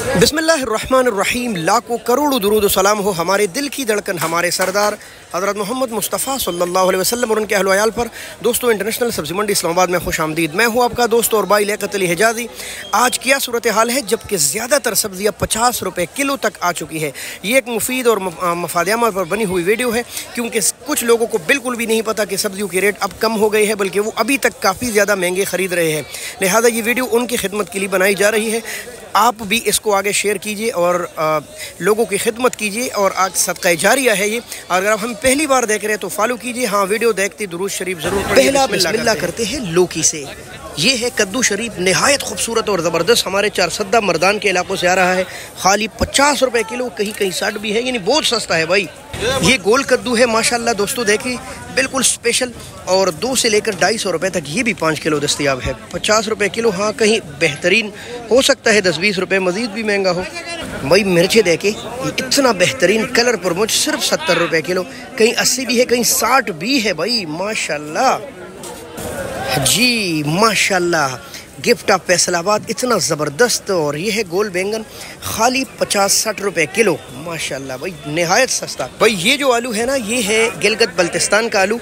बिस्मिल्लाहिर्रहमानिर्रहीम। लाखों करोड़ों दुरूद सलाम हो हमारे दिल की धड़कन हमारे सरदार हज़रत मोहम्मद मुस्तफ़ा सल्लल्लाहु अलैहि वसल्लम और उनके अहल व अयाल पर। दोस्तों, इंटरनेशनल सब्ज़ी मंडी इस्लामाबाद में खुश आमदीद। मैं हूँ आपका दोस्त और भाई लियाकत अली हिजाज़ी। आज क्या सूरत हाल है, जबकि ज़्यादातर सब्ज़ियाँ 50 रुपये किलो तक आ चुकी है। ये एक मुफीद और मफादियामा पर बनी हुई वीडियो है, क्योंकि कुछ लोगों को बिल्कुल भी नहीं पता कि सब्ज़ियों के रेट अब कम हो गए हैं, बल्कि वो अभी तक काफ़ी ज़्यादा महंगे ख़रीद रहे हैं। लिहाजा ये वीडियो उनकी खिदमत के लिए बनाई जा रही है। आप भी इसको आगे शेयर कीजिए और लोगों की खिदमत कीजिए, और आज सदका जारिया है ये। अगर हम पहली बार देख रहे हैं तो फॉलो कीजिए। हाँ, वीडियो देखते दुरूद शरीफ ज़रूर पढ़िए। पहला बिस्मिल्लाह करते हैं लौकी से। ये है कद्दू शरीफ, नहायत खूबसूरत और ज़बरदस्त। हमारे चारसद्दा मर्दान के इलाकों से आ रहा है। खाली 50 रुपये किलो, कहीं कहीं 60 भी है, यानी बहुत सस्ता है भाई। ये गोल कद्दू है माशाल्लाह दोस्तों, देखिए बिल्कुल स्पेशल। और 2 से लेकर 250 रुपये तक ये भी 5 किलो दस्तयाब है। 50 रुपये किलो, हाँ कहीं बेहतरीन हो सकता है 10-20 रुपये मज़ीद भी महंगा हो भाई। मिर्चें देखे इतना बेहतरीन कलर पर मुझ सिर्फ 70 रुपये किलो, कहीं 80 भी है, कहीं 60 भी है भाई माशाल्लाह जी माशाल्लाह। गिफ्ट ऑफ फैसलाबाद, इतना ज़बरदस्त। और ये है गोल बैंगन, खाली 50-60 रुपये किलो माशाल्लाह भाई, नहायत सस्ता भाई। ये जो आलू है ना, ये है गिलगित बल्तिस्तान का आलू।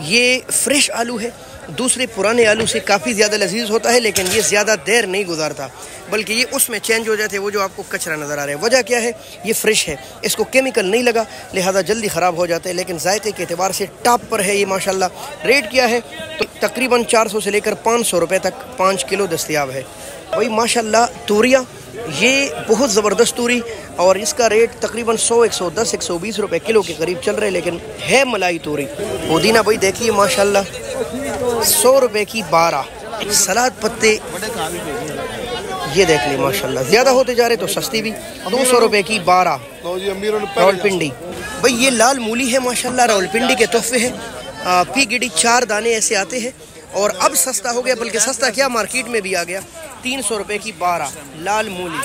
ये फ्रेश आलू है, दूसरे पुराने आलू से काफ़ी ज़्यादा लजीज होता है, लेकिन ये ज़्यादा देर नहीं गुजारता, बल्कि ये उसमें चेंज हो जाते हैं, वो जो आपको कचरा नज़र आ रहा है। वजह क्या है, ये फ्रेश है, इसको केमिकल नहीं लगा, लिहाजा जल्दी ख़राब हो जाता है, लेकिन जायके के अतबार से टॉप पर है ये माशाल्लाह। रेट क्या है तो तकरीबन 400 से लेकर 500 रुपये तक 5 किलो दस्तयाब है भाई माशाल्लाह। तूरियाँ, ये बहुत ज़बरदस्त तूरी, और इसका रेट तकरीबन 100, 110, 120 रुपये किलो के करीब चल रहे हैं, लेकिन है मलाई तूरी। पुदीना भाई देखिए माशाल्लाह 100 रुपये की 12। सलाद पत्ते ये देख ली माशाल्लाह, ज़्यादा होते जा रहे तो सस्ती भी, 200 रुपये की 12। रावलपिंडी भाई, ये लाल मूली है माशाल्लाह, रावलपिंडी के तोहफे है। पी गिडी 4 दाने ऐसे आते हैं, और अब सस्ता हो गया, बल्कि सस्ता क्या मार्केट में भी आ गया। 300 रुपये की 12 लाल मूली।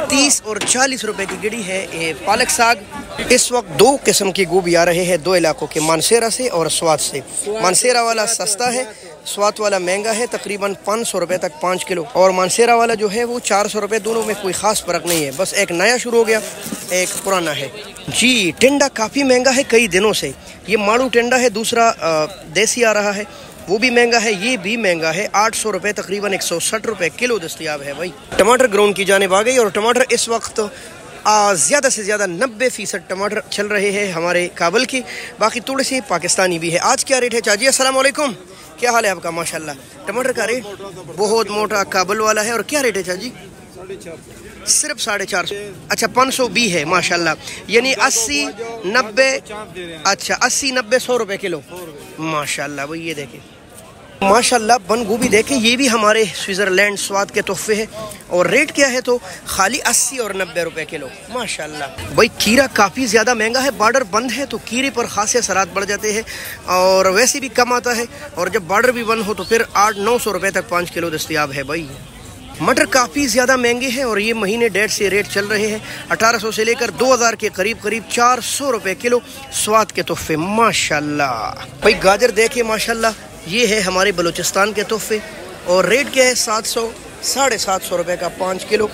30 और 40 रुपए की गिड़ी है ये पालक साग। इस वक्त 2 किस्म के गोभी आ रहे हैं 2 इलाकों के, मानसेरा से और स्वात से। मानसेरा वाला सस्ता है, स्वात वाला महंगा है, तकरीबन 500 रुपये तक 5 किलो। और मानसेरा वाला जो है वो 400 रुपये। दोनों में कोई ख़ास फ़र्क नहीं है, बस एक नया शुरू हो गया, एक पुराना है जी। टिंडा काफ़ी महंगा है कई दिनों से। ये माड़ू टिंडा है, दूसरा देसी आ रहा है, वो भी महंगा है, ये भी महंगा है। 800 रुपये, तकरीबन 160 रुपये किलो दस्तयाब है भाई। टमाटर ग्राउंड की जानिब आ गई, और टमाटर इस वक्त ज़्यादा से ज़्यादा 90% टमाटर चल रहे हैं हमारे काबुल की, बाकी थोड़े से पाकिस्तानी भी है। आज क्या रेट है चाची? अस्सलाम वालेकुम, क्या हाल है आपका? माशाल्लाह टमाटर का रेट बहुत मोटा काबुल वाला है। और क्या रेट है चाची? सिर्फ 450। अच्छा, 500 भी है माशाल्लाह, यानी 80, 90, अच्छा 80, 90, 100 रुपये किलो माशाल्लाह भाई। ये देखें माशाल्लाह, बंद गोभी देखें, ये भी हमारे स्विट्ज़रलैंड स्वाद के तोहफे है। और रेट क्या है तो खाली 80 और 90 रुपये किलो माशाल्लाह भाई। खीरा काफ़ी ज़्यादा महंगा है, बॉर्डर बंद है तो खीरे पर खासे असरात बढ़ जाते हैं, और वैसे भी कम आता है, और जब बॉर्डर भी बंद हो तो फिर 800-900 रुपये तक 5 किलो दस्तयाब है भाई। मटर काफ़ी ज़्यादा महंगे हैं, और ये महीने डेढ़ से रेट चल रहे हैं 1800 से लेकर 2000 के करीब 400 रुपये किलो स्वाद के तोहफे माशाल्लाह भाई। गाजर देखिए माशाल्लाह, ये है हमारे बलूचिस्तान के तोहफे, और रेट क्या है 700, 750 रुपये का 5 किलो,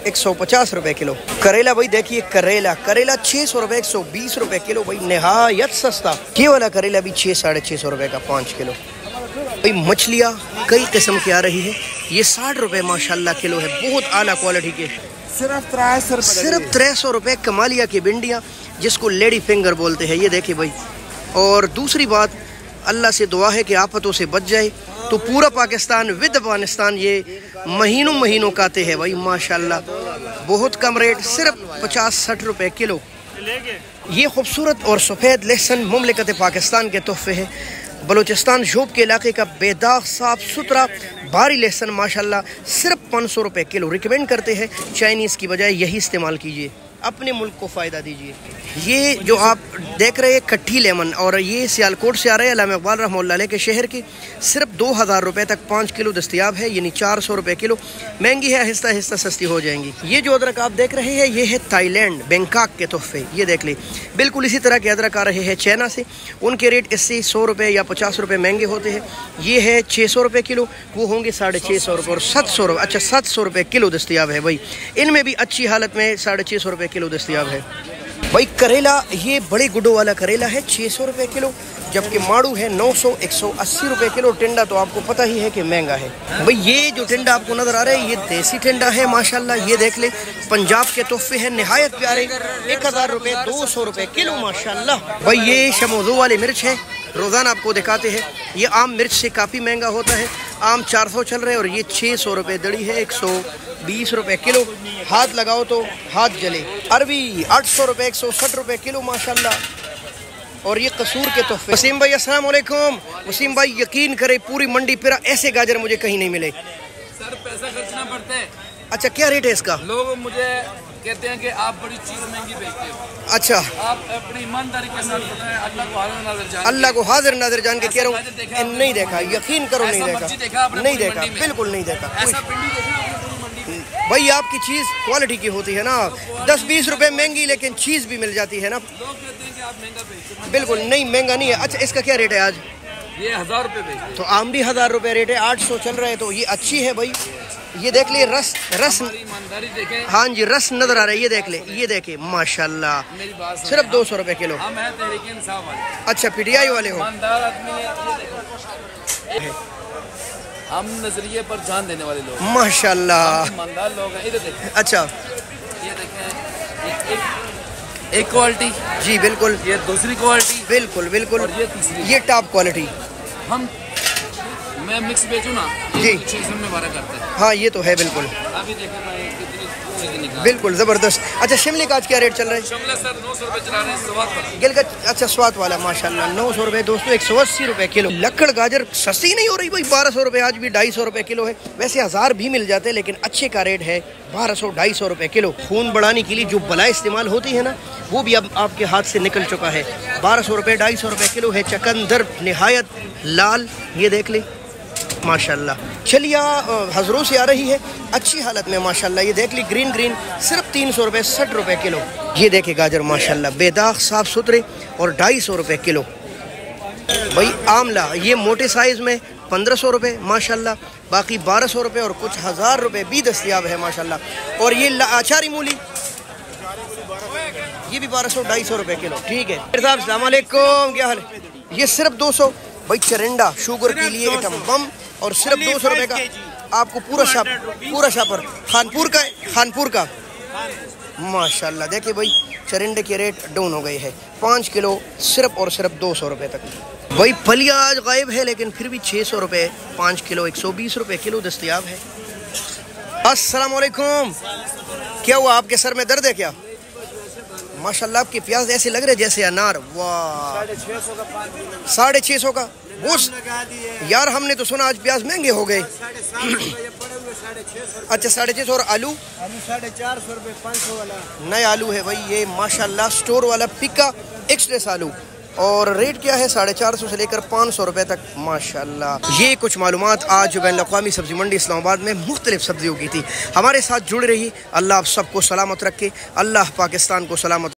150 रुपये किलो। करेला भाई देखिए, करेला 600 रुपये, 120 रुपये किलो भाई, नहायत सस्ता। ये वाला करेला भी 600-650 रुपये का 5 किलो भाई। मछलियाँ कई किस्म की आ रही है, ये 60 रुपये माशाल्लाह किलो है, बहुत आला क्वालिटी के। सिर्फ 300 रुपये कमालिया की भिंडियाँ, जिसको लेडी फिंगर बोलते हैं, ये देखिए भाई। और दूसरी बात, अल्लाह से दुआ है कि आफतों से बच जाए, तो पूरा पाकिस्तान विद अफगानिस्तान ये महीनों काते हैं भाई माशाल्लाह। बहुत कम रेट, सिर्फ 50-60 रुपये किलो। ये खूबसूरत और सफ़ेद लहसुन मुमलिकत पाकिस्तान के तोहफे हैं। बलूचिस्तान शोब के इलाके का बेदाग साफ़ सुथरा भारी लहसुन माशाल्लाह, सिर्फ 500 रुपये किलो। रिकमेंड करते हैं चाइनीज़ की बजाय यही इस्तेमाल कीजिए। अपने मुल्क को फ़ायदा दीजिए। ये जो आप देख रहे हैं खट्टी लेमन, और ये सियालकोट से आ रहे हैं अल्लामा इकबाल रहमतुल्लाह अलैह के शहर के। सिर्फ 2000 रुपये तक 5 किलो दस्तियाब है, यानी 400 रुपये किलो। महंगी है, आहिस्ता आहिस्ता सस्ती हो जाएंगी। ये जो अदरक आप देख रहे हैं ये है थाईलैंड बैंकॉक के तोहफे। ये देख ले, बिल्कुल इसी तरह के अदरक आ रहे हैं चाइना से। उनके रेट इससे 100 रुपये या 50 रुपये महंगे होते हैं। ये है 600 रुपये किलो, वो होंगे 650 रुपये और 700 रुपये। अच्छा 700 रुपये किलो दस्तियाब है भाई। इनमें भी अच्छी हालत में 650 रुपये किलो दस्तियाब है भाई। करेला, ये बड़े गुडो वाला करेला है 600 रुपये किलो, जबकि माड़ू है 900 180 रुपये किलो। टिंडा तो आपको पता ही है कि महंगा है भाई। ये जो टिंडा आपको नज़र आ रहा है ये देसी टिंडा है माशाल्लाह। ये देख ले, पंजाब के तोहफे हैं नहायत प्यारे। 1000 रुपये 200 रुपये किलो माशाल्लाह भाई। ये शमोजो वाली मिर्च है, रोज़ाना आपको दिखाते हैं। ये आम मिर्च से काफ़ी महंगा होता है। आम 400 चल रहे हैं और ये 600 रुपये दड़ी है, 120 रुपये किलो। हाथ लगाओ तो हाथ जले। अरबी 800 रुपये 160 रुपये किलो माशाल्लाह। और ये कसूर के तोहफे। वसीम भाई अस्सलाम वालेकुम। वसीम भाई यकीन करे पूरी मंडी फिरा ऐसे गाजर मुझे कहीं नहीं मिले। सर पैसा खर्चना पड़ता है। अच्छा क्या रेट है इसका? लोग मुझे कहते हैं कि आप बड़ी चीज महंगी बेचते हो। अच्छा आप अपनी ईमानदारी के साथ बताएं, अल्लाह को हाजिर नाज़िर जान, अल्लाह को हाजिर नाज़िर जान के कह रहा हूँ, नहीं देखा, यकीन करो नहीं देखा, नहीं देखा, बिल्कुल नहीं देखा। भाई आपकी चीज़ क्वालिटी की होती है ना, 10-20 रुपए महंगी लेकिन चीज़ भी मिल जाती है ना। लोग कहते हैं कि आप महंगा बेचते हो। बिल्कुल नहीं, महंगा नहीं है। अच्छा इसका क्या रेट है आज? ये 1000 रुपये बेचते हैं। तो आम भी 1000 रुपये रेट है, 800 चल रहा है, तो ये अच्छी है भाई। ये देख ले, रस ईमानदारी देखें। हाँ जी, रस नजर आ रहा है। ये देख ले, ये देखे माशाल्लाह, मेरी बात सिर्फ 200 रुपये किलो। हम हैं तहरीक इंसाफ वाले। अच्छा पीटीआई वाले हो? ईमानदार आदमी है, हम नजरिए पर जान देने वाले लोग माशाल्लाह, ईमानदार लोग हैं। इधर देखें। अच्छा ये देखें, एक क्वालिटी जी बिल्कुल, ये दूसरी क्वालिटी बिल्कुल बिल्कुल, और ये तीसरी, ये टॉप क्वालिटी। हम मैं मिक्स बेचूं ना जी, में बारह करते हैं। हाँ ये तो है बिल्कुल, अभी देखो मैं कितनी चीजें निकाल, बिल्कुल ज़बरदस्त। अच्छा शिमले का आज क्या रेट चल रहा है? शिमला सर 900 रुपये चला रहे हैं स्वाद पर। गिलगत अच्छा स्वाद वाला माशाल्लाह 900 रुपये दोस्तों, 180 रुपये किलो। लक्कड़ गाजर सस्ती नहीं हो रही भाई, 1200 रुपये आज भी 250 रुपये किलो है। वैसे 1000 भी मिल जाते हैं लेकिन अच्छे का रेट है 1200-250 रुपये किलो। खून बढ़ाने के लिए जो बला इस्तेमाल होती है ना, वो भी अब आपके हाथ से निकल चुका है। 1200 रुपये 250 रुपये किलो है। चकंदर निहायत लाल, ये देख ले माशाल्लाह। छलिया हजरों से आ रही है अच्छी हालत में माशाल्लाह। ये देख ली ग्रीन ग्रीन, सिर्फ 300 रुपये 60 रुपये किलो। ये देखे गाजर माशाल्लाह बेदाग साफ सुथरे और 250 रुपये किलो। भाई आमला ये मोटे साइज़ में 1500 रुपये माशाल्लाह, बाकी 1200 रुपये और कुछ 1000 रुपये भी दस्तियाब है माशाल्लाह। और ये अचारी मूली ये भी 1200-250 रुपये किलो। ठीक है साहब, अस्सलाम वालेकुम, क्या हाल है? ये सिर्फ 200। भाई चरिंडा शुगर के लिए एटम बम, और सिर्फ 200 रुपये का आपको पूरा शापर खानपुर का माशाल्लाह। देखिए भाई चरिंडे के रेट डाउन हो गए हैं, 5 किलो सिर्फ और सिर्फ 200 रुपये तक। भाई फलिया आज गायब है लेकिन फिर भी 600 रुपये 5 किलो, 120 रुपये किलो दस्तियाब है। अस्सलाम वालेकुम, क्या हुआ आपके सर में दर्द है क्या? माशाल्लाह आपके प्याज ऐसे लग रहे जैसे अनार। वाह 650 का वो यार, हमने तो सुना आज प्याज महंगे हो गए। अच्छा 650 और आलू 450 रुपये 500 वाला नया आलू है भाई ये माशाल्लाह, स्टोर वाला पिका एक्सप्रेस आलू। और रेट क्या है? 450 से लेकर 500 रुपये तक माशाल्लाह। ये कुछ मालूमात आज बैन अक़वामी सब्ज़ी मंडी इस्लामाबाद में मुख्तलिफ सब्जियों की थी। हमारे साथ जुड़ रही, अल्लाह आप सबको सलामत रखे, अल्लाह पाकिस्तान को सलामत